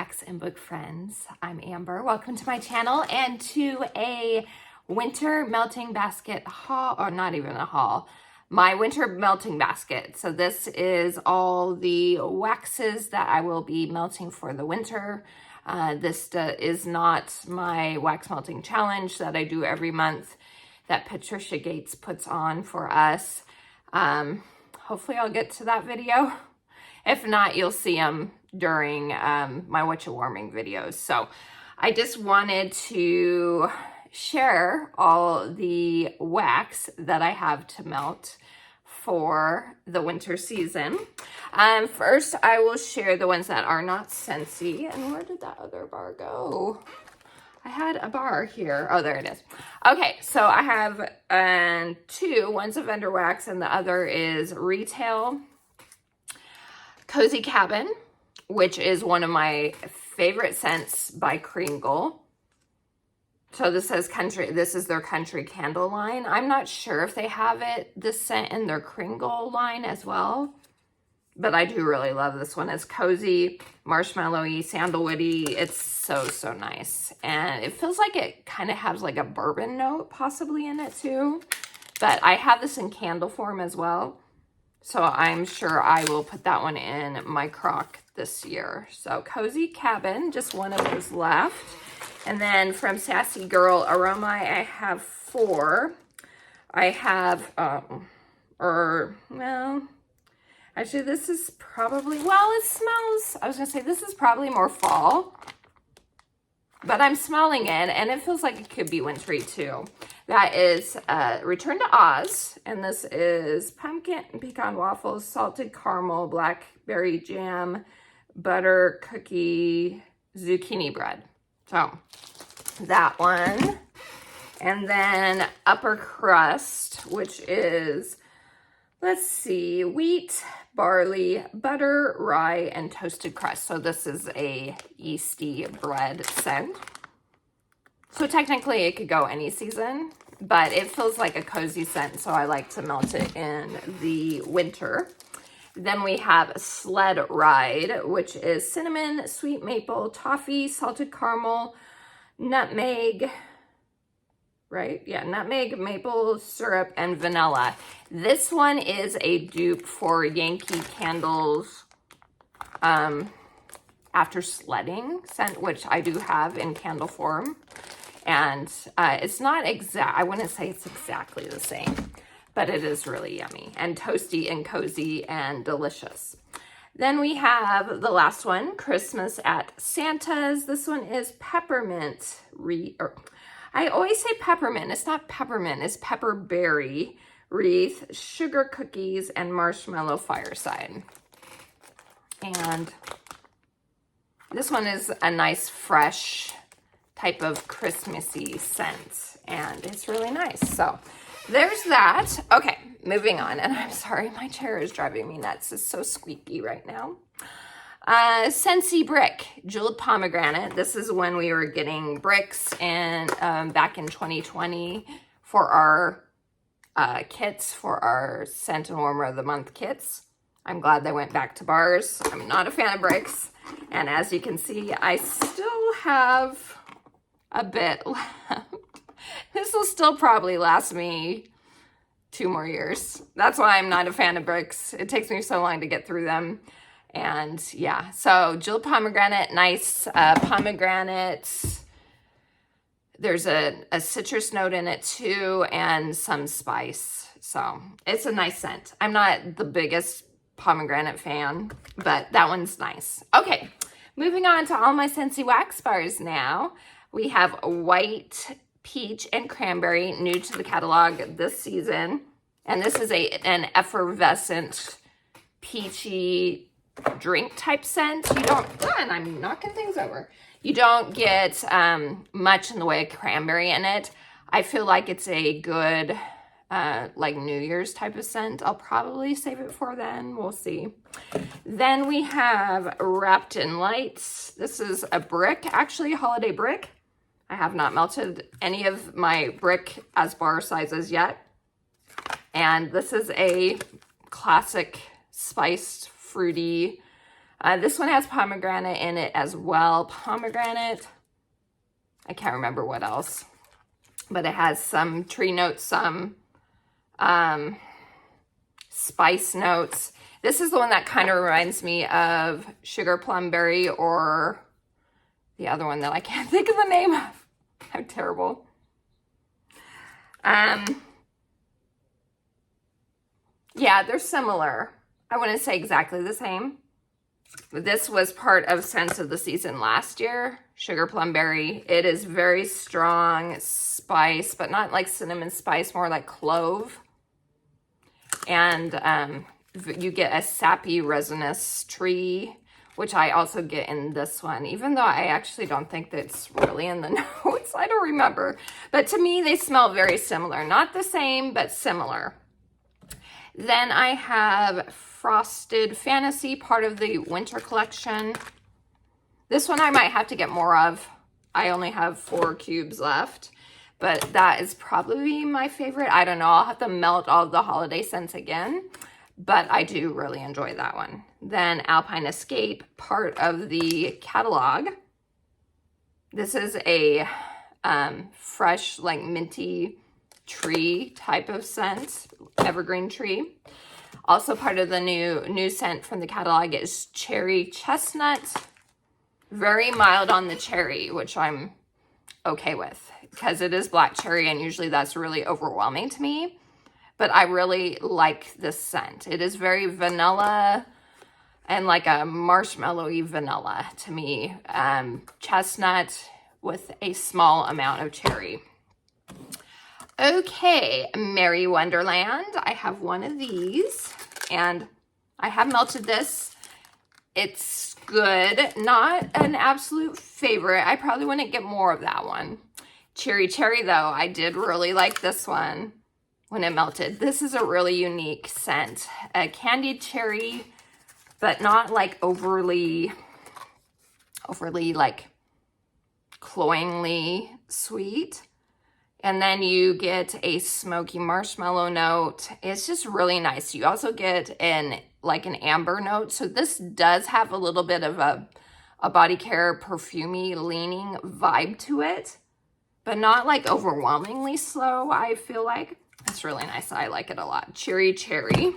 Wax and Book friends. I'm Amber. Welcome to my channel and to a winter melting basket haul, or not even a haul, my winter melting basket. So this is all the waxes that I will be melting for the winter. This is not my wax melting challenge that I do every month that Patricia Gates puts on for us. Hopefully I'll get to that video. If not, you'll see them during my Whatcha Warming videos. So I just wanted to share all the wax that I have to melt for the winter season. First, I will share the ones that are not Scentsy. And where did that other bar go? I had a bar here. Oh, there it is. Okay, so I have two. One's a vendor wax and the other is retail. Cozy Cabin, which is one of my favorite scents by Kringle. So this says country. This is their country candle line. I'm not sure if they have this scent in their Kringle line as well, but I do really love this one. It's cozy, marshmallowy, sandalwoody. It's so nice. And it feels like it kind of has like a bourbon note possibly in it too. But I have this in candle form as well. So I'm sure I will put that one in my crock this year. So Cozy Cabin, just one of those left. And then from Sassy Girl Aroma, I have 4. I have, actually this is probably, it smells, I was gonna say this is probably more fall, but I'm smelling it and it feels like it could be wintry too. That is Return to Oz, and this is pumpkin pecan waffles, salted caramel, blackberry jam, butter cookie, zucchini bread. So that one. And then Upper Crust, which is, let's see, wheat, barley, butter, rye, and toasted crust. So this is a yeasty bread scent. So technically it could go any season, but it feels like a cozy scent, so I like to melt it in the winter. Then we have Sled Ride, which is cinnamon, sweet maple, toffee, salted caramel, nutmeg, right? Yeah, nutmeg, maple syrup, and vanilla. This one is a dupe for Yankee Candle's After Sledding scent, which I do have in candle form. And it's not exact, I wouldn't say it's exactly the same, but it is really yummy and toasty and cozy and delicious. Then we have the last one, Christmas at Santa's. This one is peppermint, I always say peppermint, it's not peppermint, it's pepperberry wreath, sugar cookies, and marshmallow fireside. And this one is a nice fresh type of Christmassy scent, and it's really nice. So there's that. Okay, moving on. And I'm sorry, my chair is driving me nuts. It's so squeaky right now. Scentsy Brick, Jeweled Pomegranate. This is when we were getting bricks and back in 2020 for our kits, for our Scent and Warmer of the Month kits. I'm glad they went back to bars. I'm not a fan of bricks. And as you can see, I still have a bit left. This will still probably last me 2 more years. That's why I'm not a fan of bricks. It takes me so long to get through them. And yeah, so Jeweled Pomegranate, nice pomegranate. There's a citrus note in it too, and some spice. So it's a nice scent. I'm not the biggest pomegranate fan, but that one's nice. Okay, moving on to all my Scentsy wax bars now. We have White Peach and Cranberry, new to the catalog this season. And this is an effervescent, peachy drink type scent. You don't, and I'm knocking things over. You don't get much in the way of cranberry in it. I feel like it's a good, like New Year's type of scent. I'll probably save it for then. We'll see. Then we have Wrapped in Lights. This is a brick, actually a holiday brick. I have not melted any of my brick as bar sizes yet. And this is a classic spiced, fruity This one has pomegranate in it as well. Pomegranate. I can't remember what else. But it has some tree notes, some spice notes. This is the one that kind of reminds me of Sugar Plum Berry, or the other one that I can't think of the name of. I'm terrible. Yeah, they're similar. I wouldn't say exactly the same. This was part of Scents of the Season last year, Sugar Plum Berry. It is very strong spice, but not like cinnamon spice, more like clove. And you get a sappy resinous tree, which I also get in this one, even though I actually don't think that's really in the notes. I don't remember. But to me, they smell very similar. Not the same, but similar. Then I have Frosted Fantasy, part of the winter collection. This one I might have to get more of. I only have 4 cubes left, but that is probably my favorite. I don't know. I'll have to melt all the holiday scents again, but I do really enjoy that one. Then Alpine Escape, part of the catalog. This is a fresh, like minty tree type of scent, evergreen tree. Also part of the new scent from the catalog is Cherry Chestnut. Very mild on the cherry, which I'm okay with because it is black cherry and usually that's really overwhelming to me. But I really like this scent. It is very vanilla and like a marshmallowy vanilla to me. Chestnut with a small amount of cherry. Okay, Merry Wonderland. I have one of these and I have melted this. It's good. Not an absolute favorite. I probably wouldn't get more of that one. Cherry Cherry though, I did really like this one when it melted. This is a really unique scent. A candied cherry, but not like overly like cloyingly sweet. And then you get a smoky marshmallow note. It's just really nice. You also get an amber note. So this does have a little bit of a body care perfumey leaning vibe to it, but not like overwhelmingly slow, I feel like. It's really nice. I like it a lot. Cherry Cherry.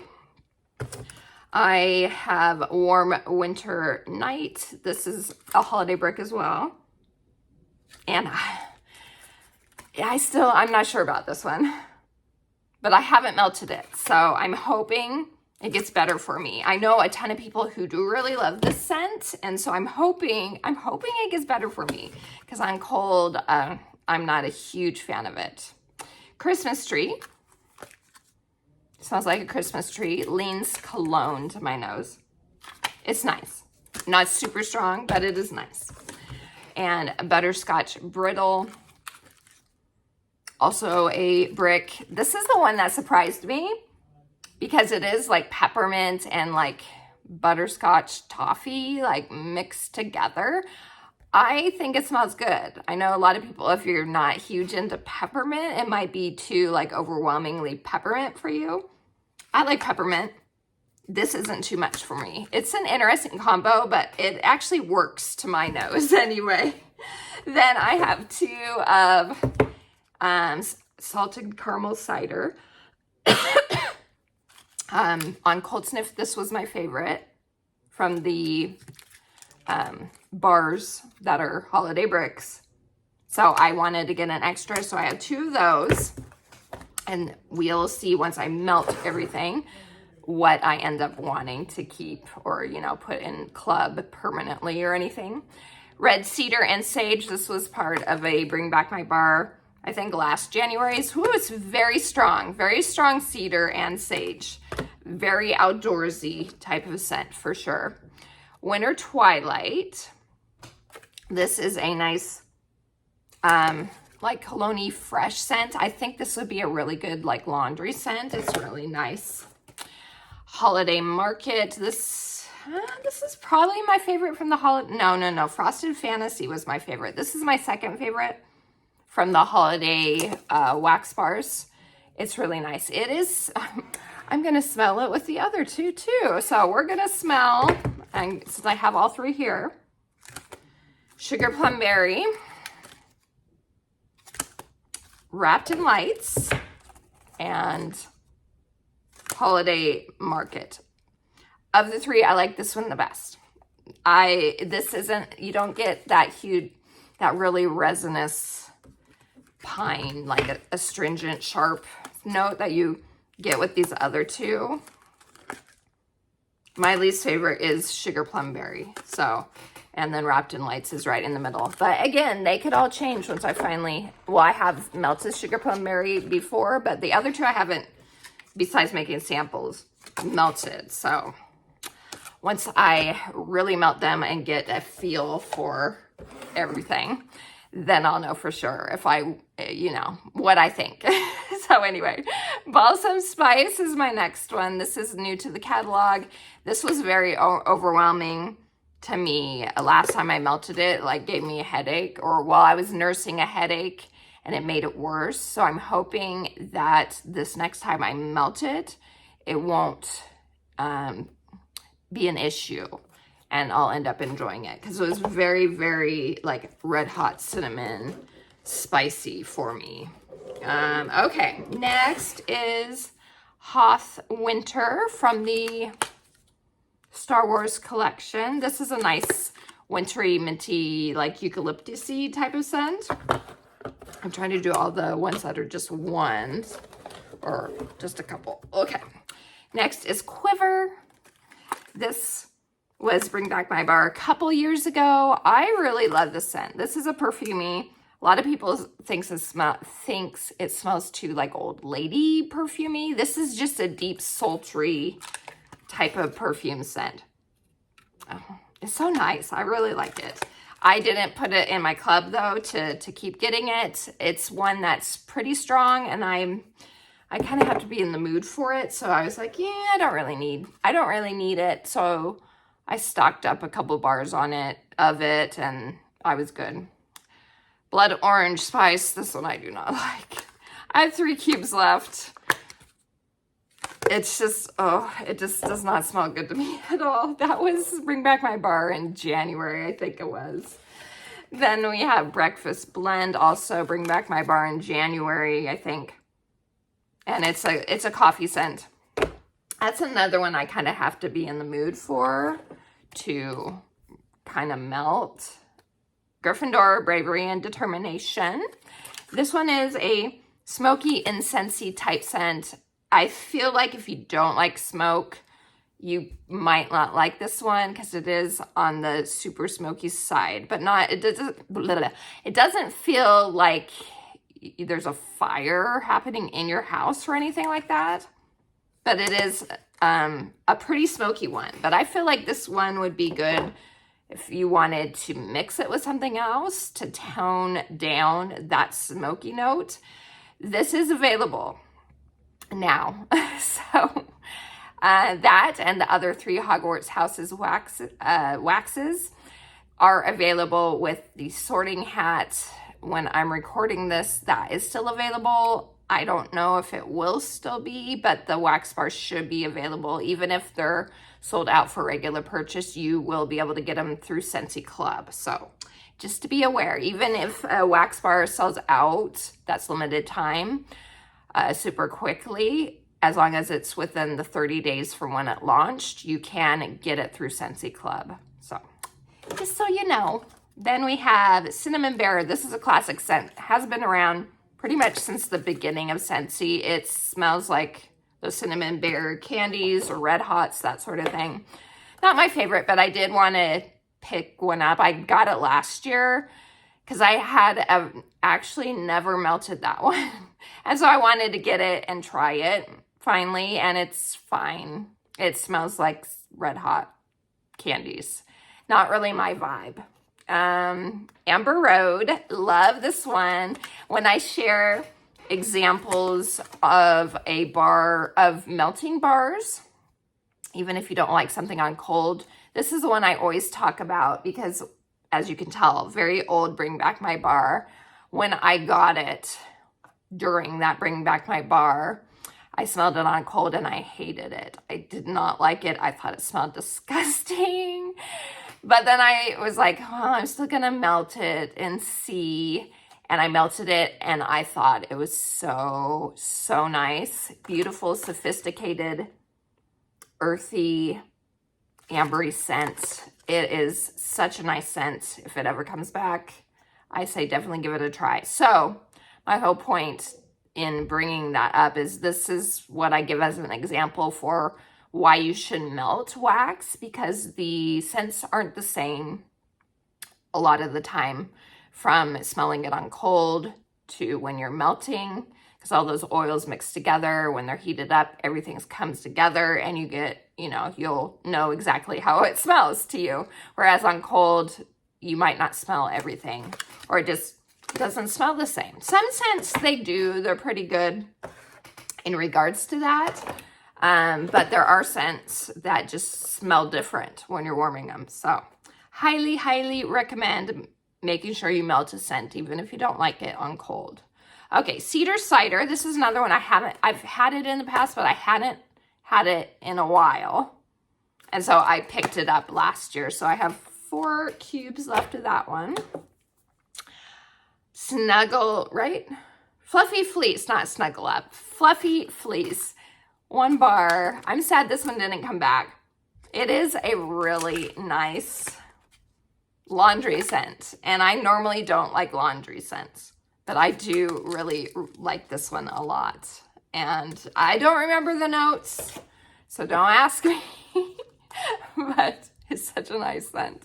I have Warm Winter Night. This is a holiday brick as well. And I'm not sure about this one, but I haven't melted it. So I'm hoping it gets better for me. I know a ton of people who do really love this scent. And so I'm hoping it gets better for me because I'm cold. I'm not a huge fan of it. Christmas Tree. Smells like a Christmas tree. Leans cologne to my nose. It's nice. Not super strong, but it is nice. And Butterscotch Brittle. Also a brick. This is the one that surprised me because it is like peppermint and like butterscotch toffee like mixed together. I think it smells good. I know a lot of people, if you're not huge into peppermint, it might be too like overwhelmingly peppermint for you. I like peppermint. This isn't too much for me. It's an interesting combo, but it actually works to my nose anyway. Then I have 2 of salted caramel cider. On Cold Sniff, this was my favorite from the bars that are holiday bricks. So I wanted to get an extra, so I have 2 of those. And we'll see once I melt everything what I end up wanting to keep or, you know, put in club permanently or anything. Red Cedar and Sage. This was part of a Bring Back My Bar, I think last January's. Ooh, it's very strong cedar and sage. Very outdoorsy type of scent for sure. Winter Twilight. This is a nice, like cologne-y fresh scent. I think this would be a really good like laundry scent. It's really nice. Holiday Market. This is probably my favorite from the holiday. No. Frosted Fantasy was my favorite. This is my second favorite from the holiday wax bars. It's really nice. It is, I'm going to smell it with the other 2 too. So we're going to smell And since I have all three here, Sugar Plum Berry, Wrapped in Lights, and Holiday Market. Of the three, I like this one the best. You don't get that huge, that really resinous pine, like a astringent, sharp note that you get with these other two. My least favorite is Sugar Plum Berry. So, and then Wrapped in Lights is right in the middle. But again, they could all change once I finally, well, I have melted Sugar Plum Berry before, but the other two I haven't, besides making samples, melted. So once I really melt them and get a feel for everything, then I'll know for sure if what I think. So anyway, Balsam Spice is my next one. This is new to the catalog. This was very overwhelming to me. Last time I melted it, like gave me a headache, or while I was nursing a headache, and it made it worse. So I'm hoping that this next time I melt it, it won't be an issue and I'll end up enjoying it, because it was very, very like red hot cinnamon spicy for me. Okay, next is Hoth Winter from the Star Wars collection. This is a nice wintry, minty, like eucalyptus-y type of scent. I'm trying to do all the ones that are just ones, or just a couple. Okay, next is Quiver. This was Bring Back My Bar a couple years ago. I really love this scent. This is a perfumey. A lot of people thinks it smells too like old lady perfumey. This is just a deep, sultry type of perfume scent. Oh, it's so nice. I really like it. I didn't put it in my club though to keep getting it. It's one that's pretty strong, and I kind of have to be in the mood for it. So I was like, yeah, I don't really need it. So I stocked up a couple bars of it, and I was good. Blood Orange Spice. This one I do not like. I have 3 cubes left. It's just, it just does not smell good to me at all. That was Bring Back My Bar in January, I think it was. Then we have Breakfast Blend, also Bring Back My Bar in January, I think. And it's a coffee scent. That's another one I kind of have to be in the mood for to kind of melt. Gryffindor, Bravery and Determination. This one is a smoky, incensey type scent. I feel like if you don't like smoke, you might not like this one, because it is on the super smoky side, but it doesn't feel like there's a fire happening in your house or anything like that. But it is a pretty smoky one. But I feel like this one would be good if you wanted to mix it with something else to tone down that smoky note. This is available now. So that and the other 3 Hogwarts Houses waxes are available with the Sorting Hat. When I'm recording this, that is still available. I don't know if it will still be, but the wax bars should be available. Even if they're sold out for regular purchase, you will be able to get them through Scentsy Club. So just to be aware, even if a wax bar sells out, that's limited time, super quickly, as long as it's within the 30 days from when it launched, you can get it through Scentsy Club. So just so you know. Then we have Cinnamon Bear. This is a classic scent. It has been around pretty much since the beginning of Scentsy. It smells like the Cinnamon Bear candies or Red Hots, that sort of thing. Not my favorite, but I did want to pick one up. I got it last year because I had actually never melted that one. And so I wanted to get it and try it finally, and it's fine. It smells like Red Hot candies. Not really my vibe. Amber Road, love this one. When I share examples of a bar of melting bars, even if you don't like something on cold, this is the one I always talk about, because as you can tell, very old Bring Back My Bar. When I got it during that Bring Back My Bar, I smelled it on cold and I hated it. I did not like it. I thought it smelled disgusting. But then I was like, oh, I'm still gonna melt it and see. And I melted it and I thought it was so, so nice. Beautiful, sophisticated, earthy, ambery scent. It is such a nice scent. If it ever comes back, I say definitely give it a try. So my whole point in bringing that up is this is what I give as an example for why you should melt wax, because the scents aren't the same a lot of the time from smelling it on cold to when you're melting, because all those oils mix together. When they're heated up, everything comes together and you get, you'll know exactly how it smells to you. Whereas on cold, you might not smell everything, or it just doesn't smell the same. Some scents they do, they're pretty good in regards to that. But there are scents that just smell different when you're warming them. So highly, highly recommend making sure you melt a scent, even if you don't like it on cold. Okay, cedar cider. This is another one I've had it in the past, but I hadn't had it in a while. And so I picked it up last year. So I have 4 cubes left of that one. Snuggle, right? Fluffy Fleece, not Snuggle Up. Fluffy Fleece. 1 bar. I'm sad this one didn't come back. It is a really nice laundry scent. And I normally don't like laundry scents, but I do really like this one a lot. And I don't remember the notes, so don't ask me, but it's such a nice scent.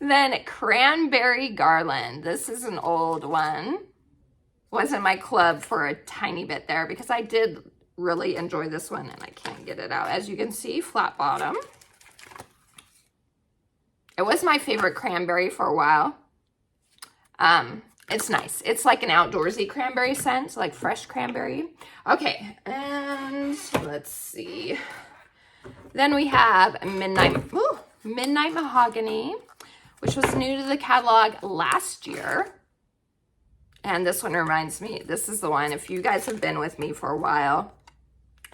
Then Cranberry Garland. This is an old one. Was in my club for a tiny bit there because I did really enjoy this one and I can't get it out. As you can see, flat bottom. It was my favorite cranberry for a while. It's nice. It's like an outdoorsy cranberry scent, like fresh cranberry. Okay, and let's see. Then we have Midnight Mahogany, which was new to the catalog last year. And this one reminds me, this is the one, if you guys have been with me for a while,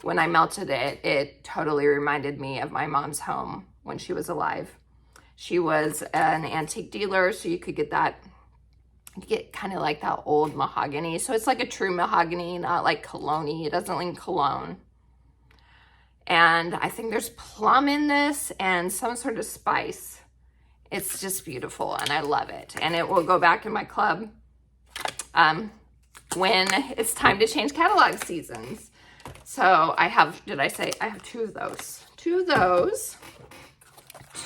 when I melted it, it totally reminded me of my mom's home when she was alive. She was an antique dealer, so you could get that, kind of like that old mahogany. So it's like a true mahogany, not like cologne-y. It doesn't like cologne. And I think there's plum in this and some sort of spice. It's just beautiful and I love it. And it will go back in my club when it's time to change catalog seasons. So I have, did I say, I have 2 of those. 2 of those.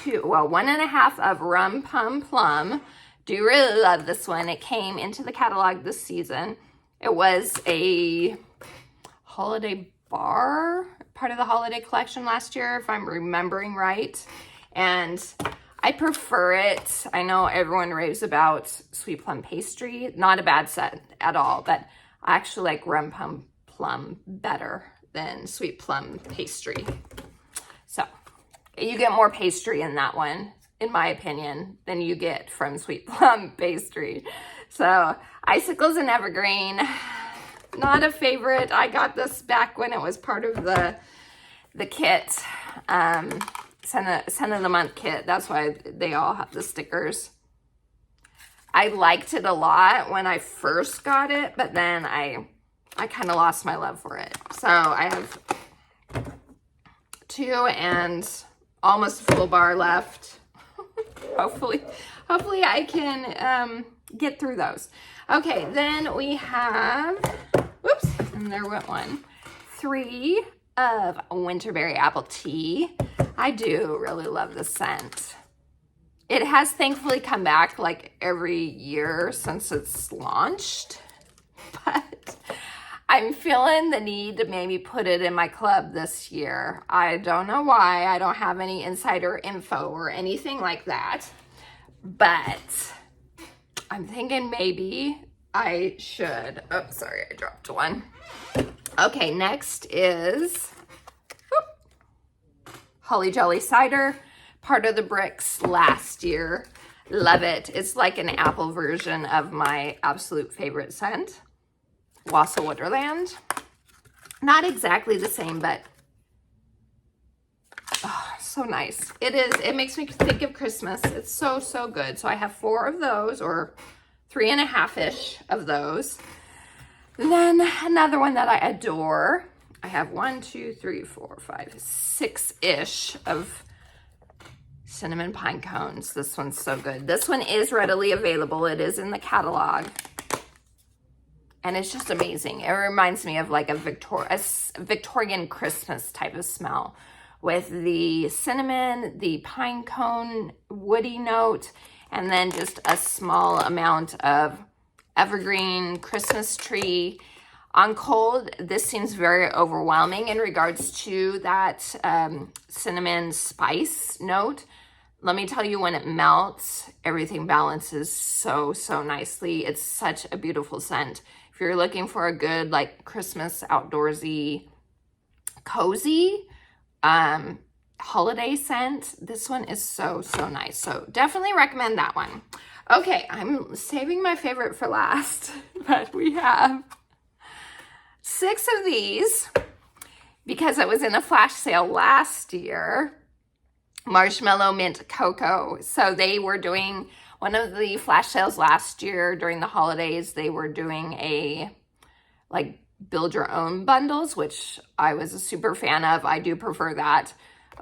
1.5 of Rum Pum Plum. Do really love this one. It came into the catalog this season. It was a holiday bar, part of the holiday collection last year, if I'm remembering right. And I prefer it. I know everyone raves about Sweet Plum Pastry. Not a bad set at all, but I actually like Rum Pum Plum better than Sweet Plum Pastry. So you get more pastry in that one, in my opinion, than you get from Sweet Plum Pastry. So Icicles and Evergreen, not a favorite. I got this back when it was part of the kit, Scent of the Month kit. That's why they all have the stickers. I liked it a lot when I first got it, but then I kind of lost my love for it. So I have 2 and almost a full bar left. Hopefully I can get through those. Okay, then we have, whoops, and there went one. 3 of Winterberry Apple Tea. I do really love the scent. It has thankfully come back like every year since it's launched, but I'm feeling the need to maybe put it in my club this year. I don't know why. I don't have any insider info or anything like that, but I'm thinking maybe I should. Oh, sorry, I dropped one. Okay, next is Holly Jolly Cider, part of the Bricks last year. Love it. It's like an apple version of my absolute favorite scent, Wassail Wonderland. Not exactly the same, but oh, so nice. It is. It makes me think of Christmas. It's so, so good. So I have 4 of those, or 3.5-ish of those. Then another one that I adore. I have 1, 2, 3, 4, 5, 6-ish of cinnamon pine cones. This one's so good. This one is readily available. It is in the catalog. And it's just amazing. It reminds me of like a Victorian Christmas type of smell with the cinnamon, the pine cone, woody note, and then just a small amount of evergreen Christmas tree. On cold, this seems very overwhelming in regards to that cinnamon spice note. Let me tell you, when it melts, everything balances so, so nicely. It's such a beautiful scent. If you're looking for a good, like, Christmas outdoorsy, cozy holiday scent, this one is so, so nice. So definitely recommend that one. Okay, I'm saving my favorite for last, but we have 6 of these because it was in a flash sale last year. Marshmallow Mint Cocoa. So they were doing one of the flash sales last year during the holidays. They were doing a like build your own bundles, which I was a super fan of. I do prefer that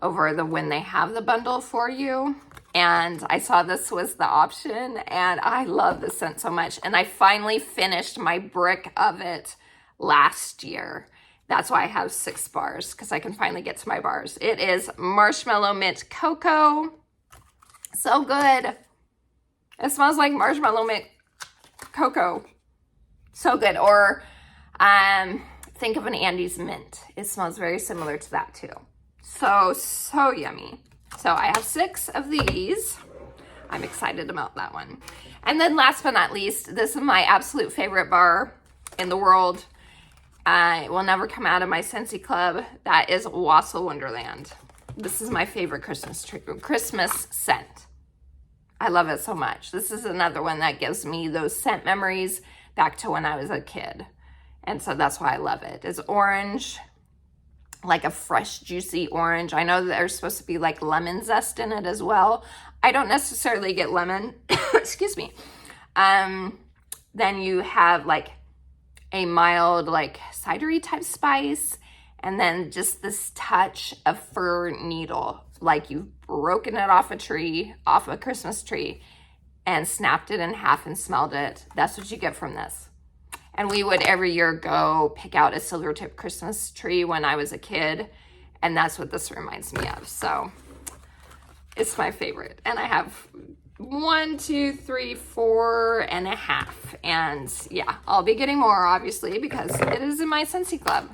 over the when they have the bundle for you. And I saw this was the option, and I love the scent so much. And I finally finished my brick of it last year. That's why I have 6 bars, because I can finally get to my bars. It is Marshmallow Mint Cocoa. So good. It smells like marshmallow mint cocoa. So good. Or think of an Andes mint. It smells very similar to that too. So, so yummy. So I have 6 of these. I'm excited about that one. And then last but not least, this is my absolute favorite bar in the world. It will never come out of my Scentsy Club. That is Wassail Wonderland. This is my favorite Christmas scent. I love it so much. This is another one that gives me those scent memories back to when I was a kid. And so that's why I love it. It's orange, like a fresh, juicy orange. I know that there's supposed to be like lemon zest in it as well. I don't necessarily get lemon. Excuse me. Then you have like a mild, like cidery type spice, and then just this touch of fir needle, like you've broken it off a tree, off a Christmas tree, and snapped it in half and smelled it. That's what you get from this. And we would every year go pick out a Silvertip Christmas tree when I was a kid, and that's what this reminds me of. So it's my favorite. And I have 1, 2, 3, 4.5. And yeah, I'll be getting more, obviously, because it is in my Scentsy Club.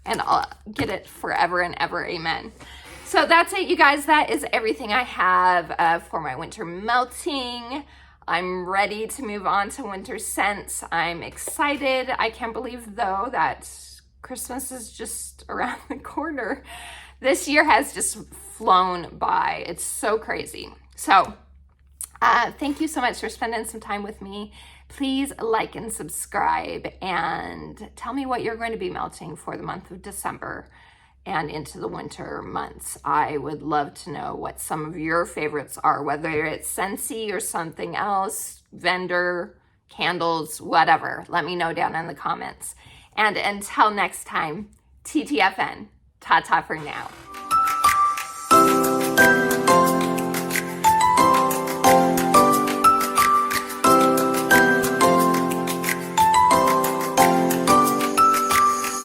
And I'll get it forever and ever. Amen. So that's it, you guys. That is everything I have for my winter melting. I'm ready to move on to winter scents. I'm excited. I can't believe, though, that Christmas is just around the corner. This year has just flown by. It's so crazy. So thank you so much for spending some time with me. Please like and subscribe, and tell me what you're going to be melting for the month of December and into the winter months. I would love to know what some of your favorites are, whether it's Scentsy or something else, vendor, candles, whatever. Let me know down in the comments. And until next time, TTFN. Ta-ta for now.